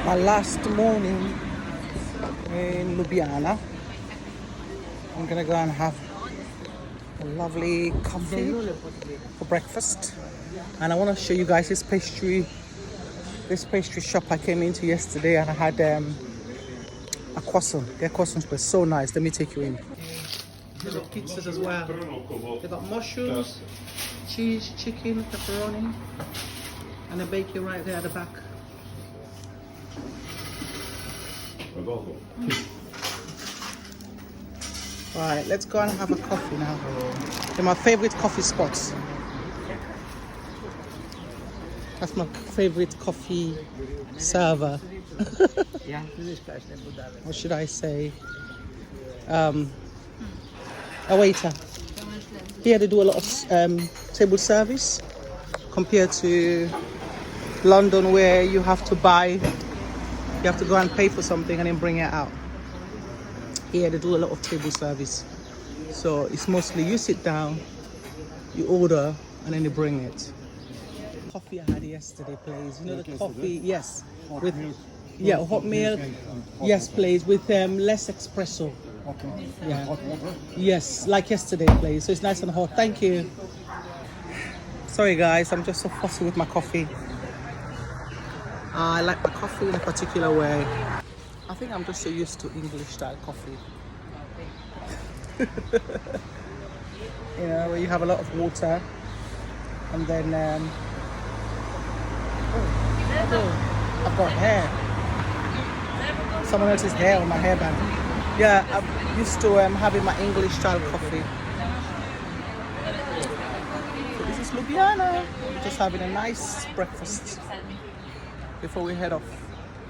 My last morning in Ljubljana. I'm gonna go and have a lovely coffee for breakfast, and I want to show you guys this pastry shop I came into yesterday, and I had a croissant. Their croissants were so nice. Let me take you in. There's got pizzas as well. They've got mushrooms, cheese, chicken, pepperoni, and a bakery right there at the back. Right, let's go and have a coffee now. They're my favorite coffee spots. That's my favorite coffee server. What should I say? A waiter. Here they do a lot of table service compared to London, where you have to go and pay for something and then bring it out. Here they do a lot of table service, so it's mostly you sit down, you order, and then they bring it. Coffee I had yesterday, please. You know the coffee, yes, with hot milk, yes, please, with less espresso. Okay. Yeah. Hot water? Yes, like yesterday, please. So it's nice and hot. Thank you. Sorry, guys, I'm just so fussy with my coffee. I like my coffee in a particular way. I think I'm just so used to English style coffee. You know, where you have a lot of water, and then I've got hair. Someone else's hair on my hairband. Yeah, I'm used to having my English style coffee. So this is Ljubljana. We're just having a nice breakfast before we head off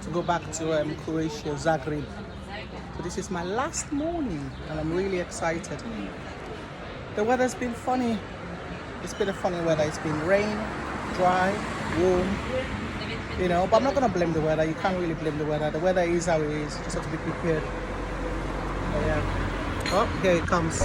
to go back to Croatia, Zagreb. So this is my last morning, and I'm really excited. The weather's been funny. It's been a funny weather. It's been rain, dry, warm, you know, but I'm not gonna blame the weather. You can't really blame the weather. The weather is how it is. You just have to be prepared. But yeah. Oh, here it comes.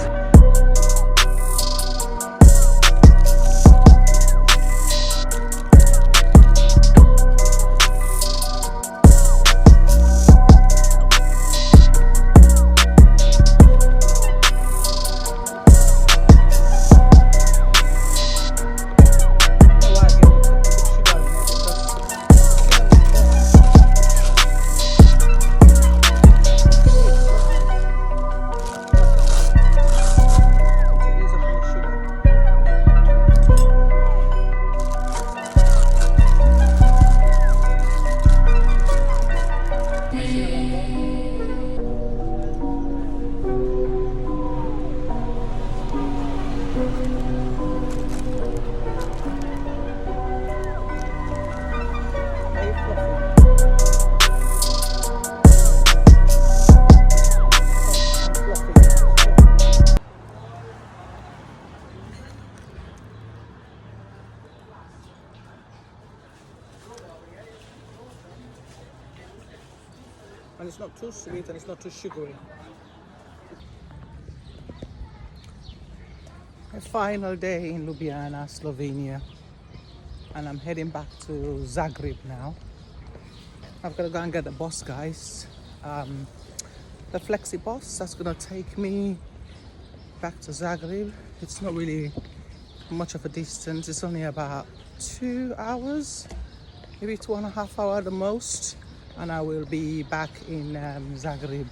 And it's not too sweet and it's not too sugary. A final day in Ljubljana, Slovenia, and I'm heading back to Zagreb now. I've got to go and get the bus, guys. The flexi bus that's gonna take me back to Zagreb. It's not really much of a distance. It's only about 2 hours, maybe 2.5 hours at the most, and I will be back in Zagreb.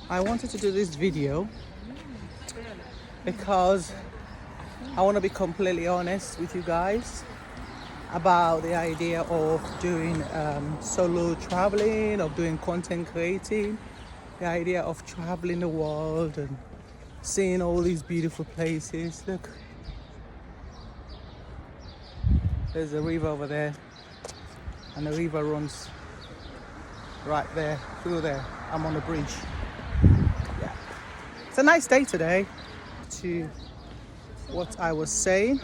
I wanted to do this video because I want to be completely honest with you guys about the idea of doing solo traveling, of doing content creating, the idea of traveling the world and seeing all these beautiful places. Look, there's a river over there, and the river runs right there, through there. I'm on the bridge. Yeah, it's a nice day today. To what I was saying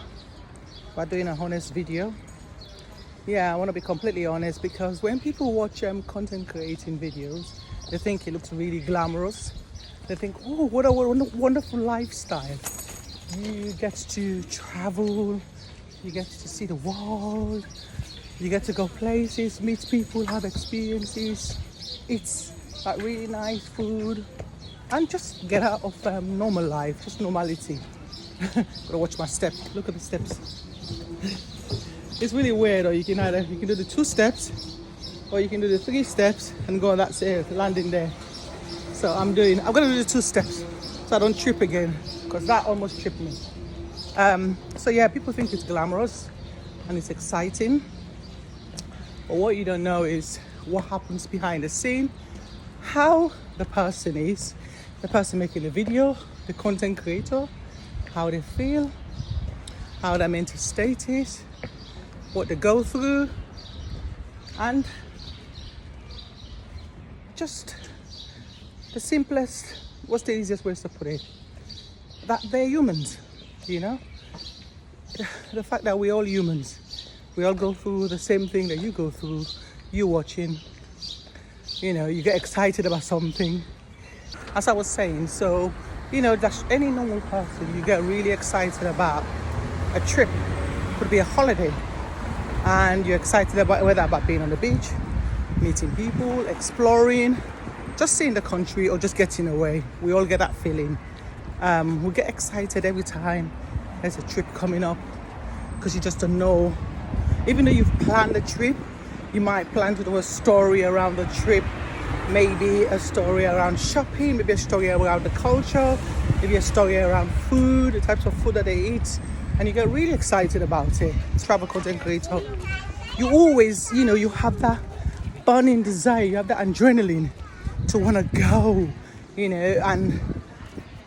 about doing a honest video. Yeah, I want to be completely honest, because when people watch content creating videos, they think it looks really glamorous. They think, oh, what a wonderful lifestyle. You get to travel, you get to see the world, You get to go places, meet people, have experiences, eat like really nice food, and just get out of normal life, just normality. Gotta watch my step. Look at the steps. It's really weird. Or you can do the 2 steps, or you can do the 3 steps and go. That's it, landing there. So I'm gonna do the 2 steps so I don't trip again, because that almost tripped me. So yeah, people think it's glamorous and it's exciting, but what you don't know is what happens behind the scene, how the person is, the person making the video, the content creator, how they feel, how their mental state is, what they go through, and just the simplest, what's the easiest way to put it? That they're humans, you know? The fact that we're all humans, we all go through the same thing that you go through, you watching, you know, you get excited about something. As I was saying, so, you know, that's any normal person, you get really excited about a trip, could be a holiday, and you're excited about whether about being on the beach, meeting people, exploring, just seeing the country, or just getting away. We all get that feeling. We get excited every time there's a trip coming up, because you just don't know. Even though you've planned the trip, you might plan to do a story around the trip, maybe a story around shopping, maybe a story around the culture, maybe a story around food, the types of food that they eat, and you get really excited about it. Travel content creator, you always, you know, you have that burning desire, you have that adrenaline to want to go, you know, and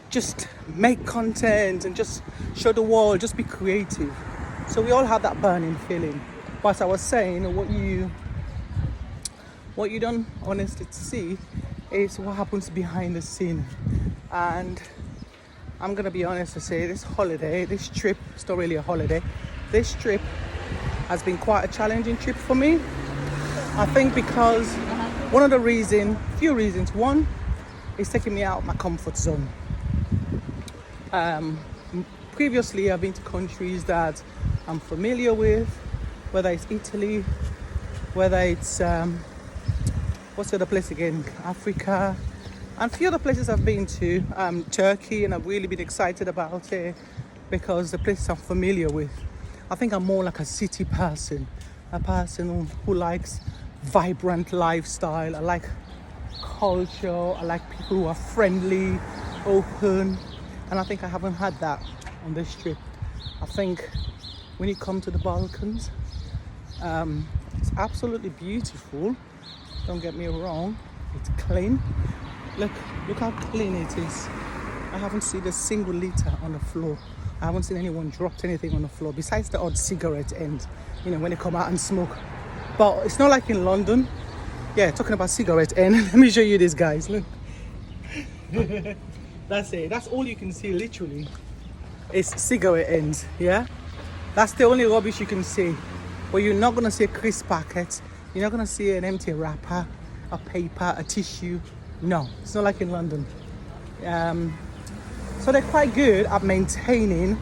just make content and just show the world, just be creative. So we all have that burning feeling. But as I was saying, what you don't honestly see is what happens behind the scene. And I'm gonna be honest to say, this trip, it's not really a holiday, this trip has been quite a challenging trip for me. I think because few reasons. One, it's taking me out of my comfort zone. Previously, I've been to countries that I'm familiar with, whether it's Italy, whether it's, what's the other place again? Africa, and a few other places I've been to, Turkey, and I've really been excited about it because the places I'm familiar with. I think I'm more like a city person, a person who likes vibrant lifestyle. I like culture, I like people who are friendly, open, and I think I haven't had that on this trip. I think when you come to the Balkans, it's absolutely beautiful, don't get me wrong, it's clean. Look how clean it is. I haven't seen a single litter on the floor. I haven't seen anyone dropped anything on the floor besides the odd cigarette end, you know, when they come out and smoke. But it's not like in London. Yeah, talking about cigarette end, let me show you this, guys, look. That's it, that's all you can see literally. It's cigarette ends, yeah? That's the only rubbish you can see. But you're not gonna see a crisp packet. You're not gonna see an empty wrapper, a paper, a tissue. No, it's not like in London. So they're quite good at maintaining,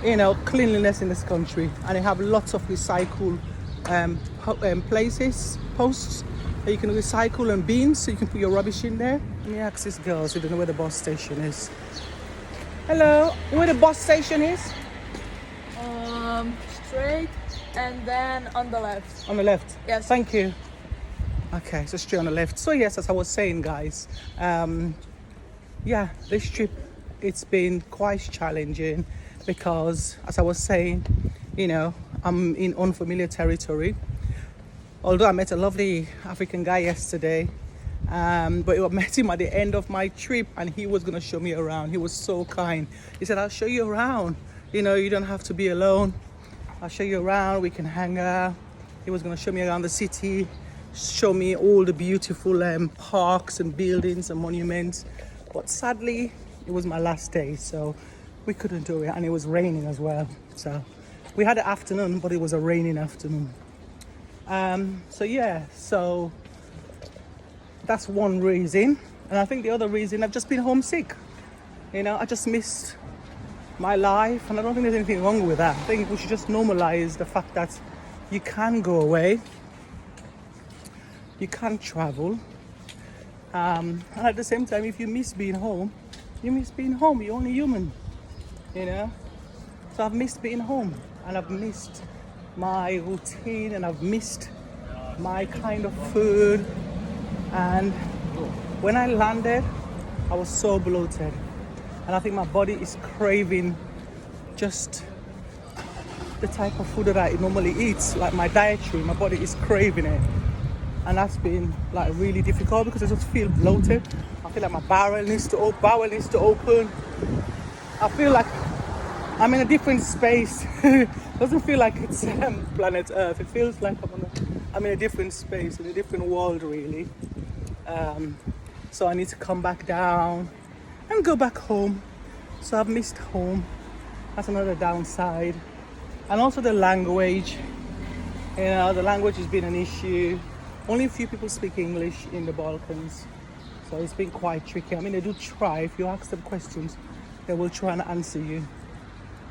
you know, cleanliness in this country, and they have lots of recycle posts that you can recycle, and bins so you can put your rubbish in there. Let me ask this girl so they know where the bus station is. Hello, where the bus station is? Straight and then on the left. On the left? Yes. Thank you. Okay, so straight on the left. So yes, as I was saying, guys, yeah, this trip, it's been quite challenging because, as I was saying, you know, I'm in unfamiliar territory. Although I met a lovely African guy yesterday, but I met him at the end of my trip and he was going to show me around. He was so kind. He said, I'll show you around. You know, you don't have to be alone. I'll show you around. We can hang out. He was going to show me around the city, show me all the beautiful parks and buildings and monuments. But sadly, it was my last day, so we couldn't do it. And it was raining as well. So we had an afternoon, but it was a raining afternoon. So yeah, so that's one reason. And I think the other reason, I've just been homesick. You know, I just missed my life, and I don't think there's anything wrong with that. I think we should just normalize the fact that you can go away, you can travel, and at the same time, if you miss being home, you miss being home. You're only human, you know. So I've missed being home, and I've missed my routine, and I've missed my kind of food. And when I landed, I was so bloated, and I think my body is craving just the type of food that I normally eat, like my dietary. My body is craving it, and that's been like really difficult because I just feel bloated. I feel like my bowel needs to open. I feel like I'm in a different space. It doesn't feel like it's planet Earth. It feels like I'm in a different space, in a different world, really. So I need to come back down and go back home. So I've missed home. That's another downside. And also the language. You know, the language has been an issue. Only a few people speak English in the Balkans. So it's been quite tricky. I mean, they do try. If you ask them questions, they will try and answer you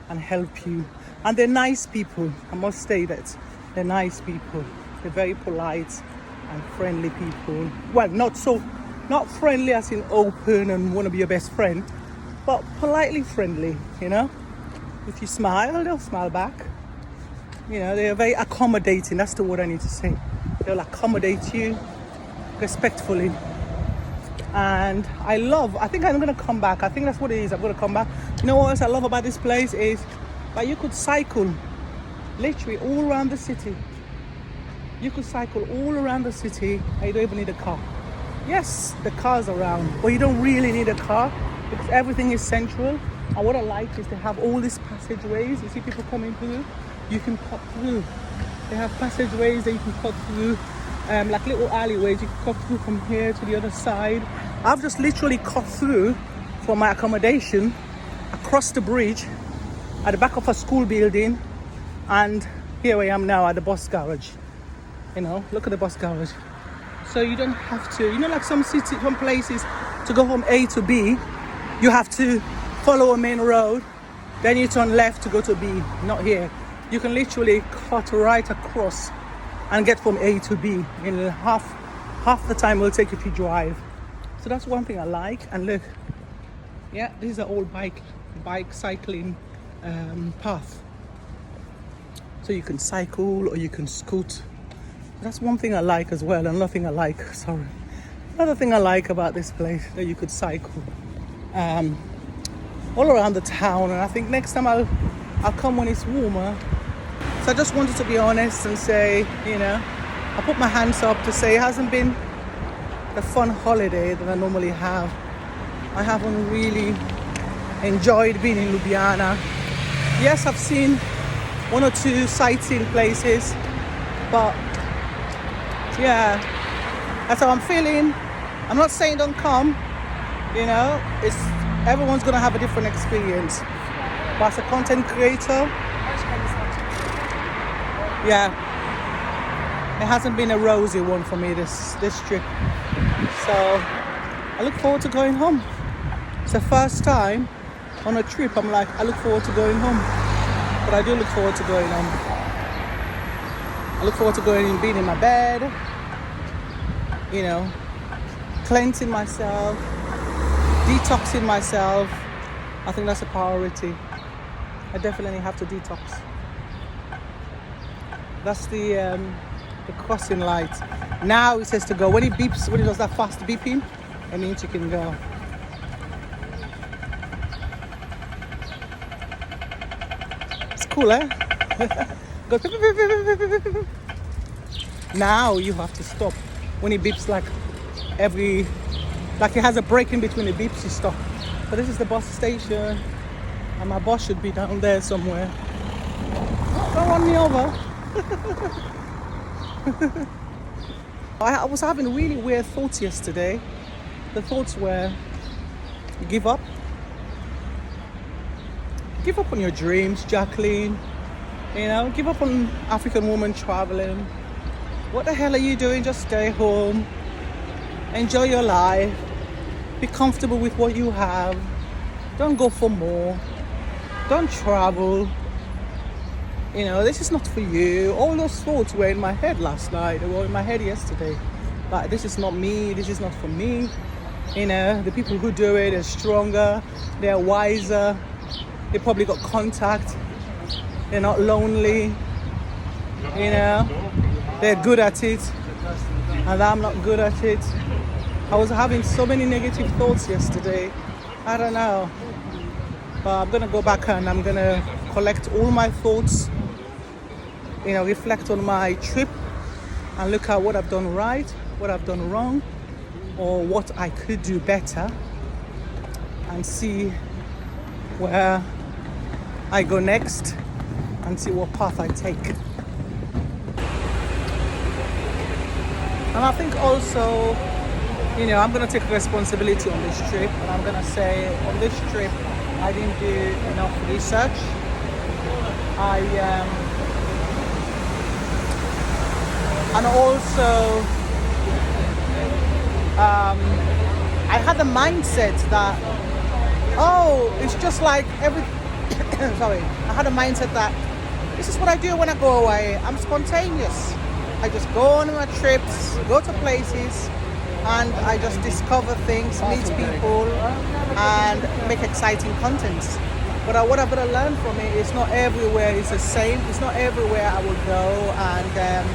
and help you. And they're nice people. I must say that. They're nice people. They're very polite and friendly people. Well, not friendly as in open and want to be your best friend, but politely friendly, you know. If you smile, they'll smile back. You know, they're very accommodating. That's the word I need to say. They'll accommodate you respectfully. And I think I'm going to come back. I think that's what it is. I'm going to come back. You know what else I love about this place is that you could cycle literally all around the city. You could cycle all around the city and you don't even need a car. Yes, the car's around, but you don't really need a car because everything is central. And what I like is they have all these passageways. You see people coming through, you can cut through. They have passageways that you can cut through, like little alleyways. You can cut through from here to the other side. I've just literally cut through from my accommodation across the bridge at the back of a school building, and here I am now at the bus garage. You know, look at the bus garage. So you don't have to, you know, like some places to go from A to B, you have to follow a main road, then you turn left to go to B. Not here. You can literally cut right across and get from A to B in half the time it will take if you drive. So that's one thing I like. And look, yeah, this is an old bike cycling path. So you can cycle or you can scoot. That's one thing I like as well. Another thing I like about this place, that you could cycle all around the town. And I think next time I'll come when it's warmer. So I just wanted to be honest and say, you know, I put my hands up to say it hasn't been the fun holiday that I normally have. I haven't really enjoyed being in Ljubljana. Yes, I've seen one or two sightseeing places, but yeah, that's how I'm feeling. I'm not saying don't come, you know, everyone's gonna have a different experience. But as a content creator, yeah, it hasn't been a rosy one for me this trip. So I look forward to going home. It's the first time on a trip I'm like, I look forward to going home. But I do look forward to going home. I look forward to going and being in my bed, you know, cleansing myself, detoxing myself. I think that's a priority. I definitely have to detox. That's the crossing light. Now it says to go. When it beeps, when it does that fast beeping, it means you can go. It's cool, eh? Go. Now you have to stop. When it beeps like it has a break in between the beeps, you stop. But this is the bus station, and my bus should be down there somewhere. Don't run me over. I was having really weird thoughts yesterday. The thoughts were, give up. Give up on your dreams, Jacqueline. You know, give up on African woman traveling. What the hell are you doing? Just stay home. Enjoy your life. Be comfortable with what you have. Don't go for more. don't travel. You know, this is not for you. All those thoughts were in my head last night. They were in my head yesterday. But this is not me. This is not for me. You know, the people who do it are stronger. They're wiser. They probably got contact. They're not lonely. You know, they're good at it. And I'm not good at it. I was having so many negative thoughts yesterday. I don't know. But I'm going to go back and I'm going to collect all my thoughts. You know, reflect on my trip and look at what I've done right, what I've done wrong, or what I could do better, and see where I go next and see what path I take. And I think also, you know, I'm going to take responsibility on this trip, and I'm going to say on this trip I didn't do enough research. And also, I had the mindset that, oh, it's just like every, sorry, I had a mindset that this is what I do when I go away. I'm spontaneous. I just go on my trips, go to places, and I just discover things, meet people, and make exciting content. But what I've got to learn from it is not everywhere is the same. It's not everywhere I will go and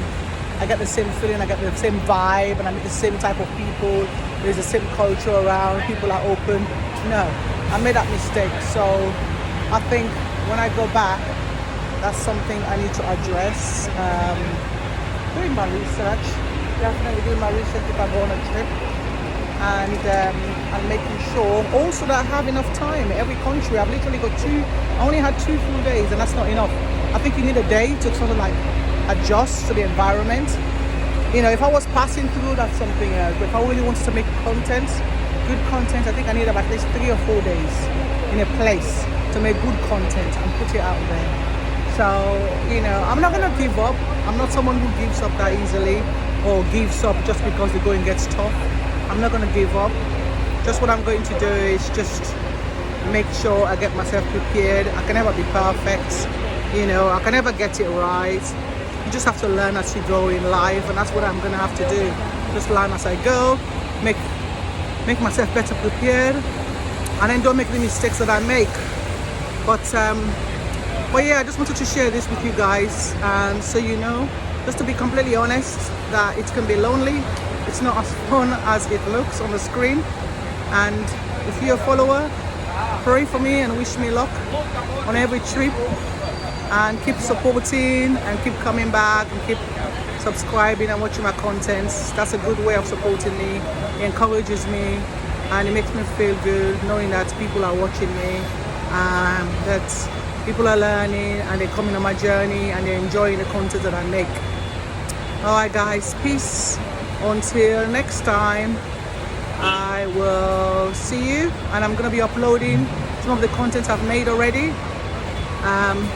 I get the same feeling, I get the same vibe, and I meet the same type of people. There's the same culture around, people are open. No, I made that mistake. So I think when I go back, that's something I need to address. Doing my research, definitely doing my research if I go on a trip, and making sure also that I have enough time. Every country, I've literally got I only had 2 full days, and that's not enough. I think you need a day to sort of like adjust to the environment. You know, if I was passing through, that's something else. But if I really wanted to make content, good content, I think I need about at least 3 or 4 days in a place to make good content and put it out there. So, you know, I'm not going to give up. I'm not someone who gives up that easily or gives up just because the going gets tough. I'm not going to give up. Just what I'm going to do is just make sure I get myself prepared. I can never be perfect. You know, I can never get it right. You just have to learn as you go in life, and that's what I'm going to have to do. Just learn as I go, make myself better prepared, and then don't make the mistakes that I make. But yeah, I just wanted to share this with you guys, and so you know, just to be completely honest, that it can be lonely. It's not as fun as it looks on the screen. And if you're a follower, pray for me and wish me luck on every trip, and keep supporting and keep coming back and keep subscribing and watching my contents. That's a good way of supporting me. It encourages me and it makes me feel good knowing that people are watching me, and that people are learning and they're coming on my journey and they're enjoying the content that I make. Alright guys, peace. Until next time, I will see you, and I'm going to be uploading some of the content I've made already.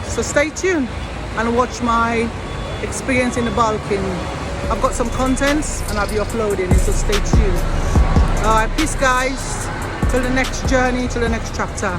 So stay tuned and watch my experience in the Balkan. I've got some contents and I'll be uploading it, so stay tuned. Alright, peace guys. Till the next journey, till the next chapter.